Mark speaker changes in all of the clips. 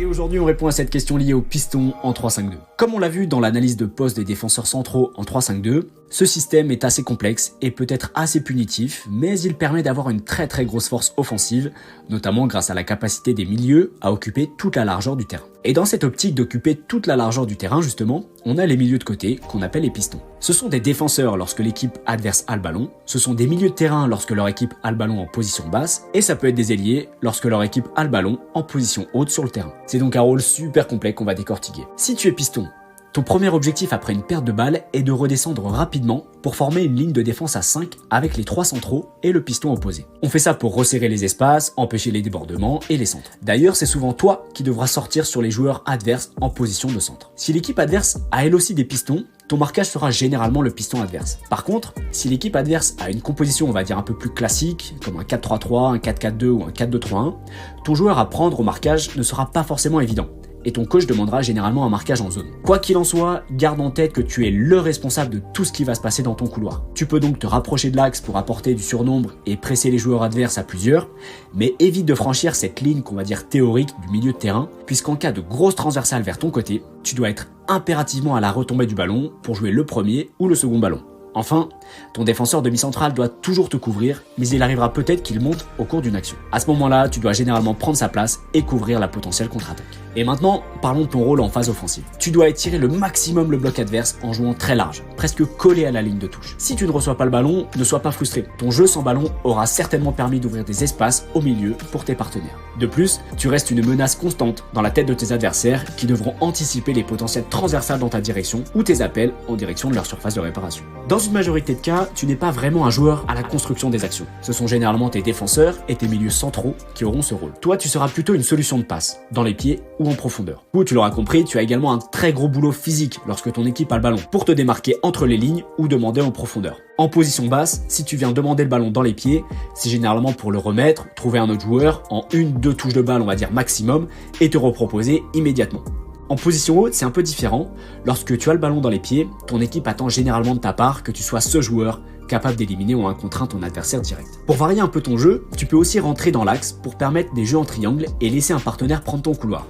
Speaker 1: Et aujourd'hui, on répond à cette question liée au piston en 3-5-2. Comme on l'a vu dans l'analyse de poste des défenseurs centraux en 3-5-2, ce système est assez complexe et peut être assez punitif, mais il permet d'avoir une très grosse force offensive, notamment grâce à la capacité des milieux à occuper toute la largeur du terrain. Et dans cette optique d'occuper toute la largeur du terrain, justement, on a les milieux de côté qu'on appelle les pistons. Ce sont des défenseurs lorsque l'équipe adverse a le ballon, ce sont des milieux de terrain lorsque leur équipe a le ballon en position basse, et ça peut être des ailiers lorsque leur équipe a le ballon en position haute sur le terrain. C'est donc un rôle super complet qu'on va décortiquer. Si tu es piston, ton premier objectif après une perte de balle est de redescendre rapidement pour former une ligne de défense à 5 avec les 3 centraux et le piston opposé. On fait ça pour resserrer les espaces, empêcher les débordements et les centres. D'ailleurs, c'est souvent toi qui devras sortir sur les joueurs adverses en position de centre. Si l'équipe adverse a elle aussi des pistons, ton marquage sera généralement le piston adverse. Par contre, si l'équipe adverse a une composition on va dire un peu plus classique, comme un 4-3-3, un 4-4-2 ou un 4-2-3-1, ton joueur à prendre au marquage ne sera pas forcément évident. Et ton coach demandera généralement un marquage en zone. Quoi qu'il en soit, garde en tête que tu es le responsable de tout ce qui va se passer dans ton couloir. Tu peux donc te rapprocher de l'axe pour apporter du surnombre et presser les joueurs adverses à plusieurs, mais évite de franchir cette ligne qu'on va dire théorique du milieu de terrain, puisqu'en cas de grosse transversale vers ton côté, tu dois être impérativement à la retombée du ballon pour jouer le premier ou le second ballon. Enfin, ton défenseur demi-central doit toujours te couvrir, mais il arrivera peut-être qu'il monte au cours d'une action. À ce moment-là, tu dois généralement prendre sa place et couvrir la potentielle contre-attaque. Et maintenant, parlons de ton rôle en phase offensive. Tu dois étirer le maximum le bloc adverse en jouant très large, presque collé à la ligne de touche. Si tu ne reçois pas le ballon, ne sois pas frustré. Ton jeu sans ballon aura certainement permis d'ouvrir des espaces au milieu pour tes partenaires. De plus, tu restes une menace constante dans la tête de tes adversaires qui devront anticiper les potentiels transversales dans ta direction ou tes appels en direction de leur surface de réparation. Dans une majorité de cas, tu n'es pas vraiment un joueur à la construction des actions. Ce sont généralement tes défenseurs et tes milieux centraux qui auront ce rôle. Toi, tu seras plutôt une solution de passe, dans les pieds ou en profondeur. Ou tu l'auras compris, tu as également un très gros boulot physique lorsque ton équipe a le ballon, pour te démarquer entre les lignes ou demander en profondeur. En position basse, si tu viens demander le ballon dans les pieds, c'est généralement pour le remettre, trouver un autre joueur en 1-2 touches de balle on va dire maximum et te reproposer immédiatement. En position haute, c'est un peu différent. Lorsque tu as le ballon dans les pieds, ton équipe attend généralement de ta part que tu sois ce joueur capable d'éliminer ou un contre un ton adversaire direct. Pour varier un peu ton jeu, tu peux aussi rentrer dans l'axe pour permettre des jeux en triangle et laisser un partenaire prendre ton couloir.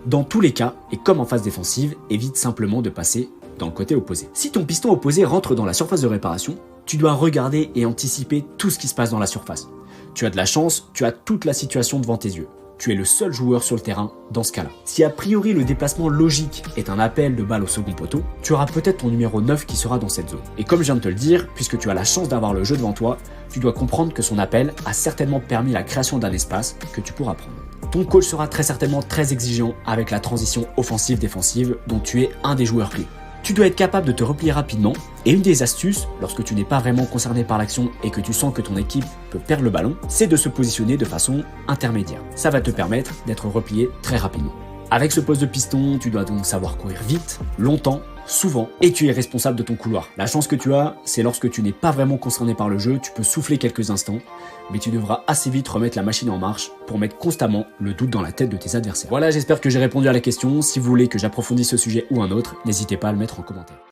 Speaker 1: Dans tous les cas, et comme en phase défensive, évite simplement de passer dans le côté opposé. Si ton piston opposé rentre dans la surface de réparation, tu dois regarder et anticiper tout ce qui se passe dans la surface. Tu as de la chance, tu as toute la situation devant tes yeux. Tu es le seul joueur sur le terrain dans ce cas-là. Si a priori le déplacement logique est un appel de balle au second poteau, tu auras peut-être ton numéro 9 qui sera dans cette zone. Et comme je viens de te le dire, puisque tu as la chance d'avoir le jeu devant toi, tu dois comprendre que son appel a certainement permis la création d'un espace que tu pourras prendre. Ton coach sera très certainement très exigeant avec la transition offensive-défensive dont tu es un des joueurs clés. Tu dois être capable de te replier rapidement et une des astuces, lorsque tu n'es pas vraiment concerné par l'action et que tu sens que ton équipe peut perdre le ballon, c'est de se positionner de façon intermédiaire. Ça va te permettre d'être replié très rapidement. Avec ce poste de piston, tu dois donc savoir courir vite, longtemps, souvent, et tu es responsable de ton couloir. La chance que tu as, c'est lorsque tu n'es pas vraiment concerné par le jeu, tu peux souffler quelques instants, mais tu devras assez vite remettre la machine en marche pour mettre constamment le doute dans la tête de tes adversaires. Voilà, j'espère que j'ai répondu à la question. Si vous voulez que j'approfondisse ce sujet ou un autre, n'hésitez pas à le mettre en commentaire.